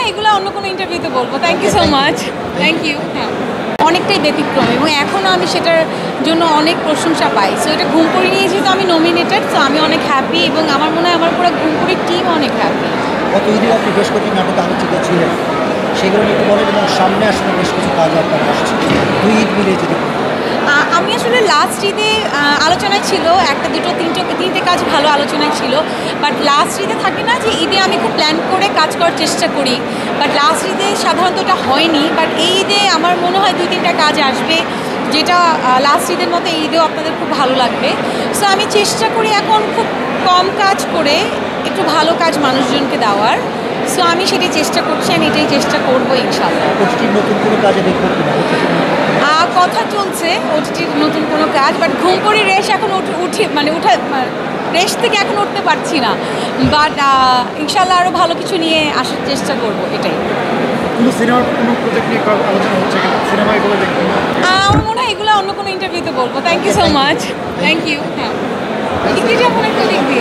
এগুলো অন্য কোনো ইন্টারভিউতে বলবো। Thank you so much. Thank you. হ্যাঁ, অনেকটাই ব্যতিক্রম এবং এখনও আমি সেটার জন্য অনেক প্রশংসা পাই। সো এটা ঘুমপুরি নিয়ে যেহেতু আমি নমিনেটেড, সো আমি অনেক হ্যাপি এবং আমার মনে হয় আমার পুরো ঘুমপুরির টিম অনেক হ্যাপি। গত ঈদে আপনি বেশ কয়েকটি নাটকে আলোচিত ছিলেন, সেগুলো নিয়ে একটু বলেন এবং সামনে আসলে বেশ কিছু কাজ আপনার আসছে, 2 ঈদ মিলিয়ে যদি। আমি আসলে লাস্ট ঈদে আলোচনায় ছিল একটা দুটো তিনটে কাজ ভালো আলোচনায় ছিল, বাট লাস্ট ঈদে থাকে না যে ঈদে আমি খুব প্ল্যান করে কাজ করার চেষ্টা করি, বাট লাস্ট ঈদে সাধারণত এটা হয়নি। বাট এই ঈদে আমার মনে হয় 2-3টা কাজ আসবে যেটা লাস্ট ঈদের মতো এই ঈদেও আপনাদের খুব ভালো লাগবে। সো আমি চেষ্টা করি এখন খুব কম কাজ করে একটু ভালো কাজ মানুষজনকে দেওয়ার। সো আমি সেটাই চেষ্টা করছি, আমি এটাই চেষ্টা করবো ইনশাল্লাহ। ওটিটির নতুন কোনো কাজে দেখবেন কিনা? কথা চলছে ওটিটির নতুন কোনো কাজ, বাট ঘুমপুরি রেশ এখন রেশ থেকে এখন উঠতে পারছি না, বাট ইনশাল্লাহ আরও ভালো কিছু নিয়ে আসার চেষ্টা করব, এটাই। কোনো সিনেমার কোনো প্রজেক্ট নিয়ে আলোচনা হচ্ছে কিনা? সিনেমা এগুলো দেখবেন? আমার মনে হয় এগুলো অন্য কোনো ইন্টারভিউতে বলবো। Thank you so much. Thank you. হ্যাঁ, একটু দেখবি।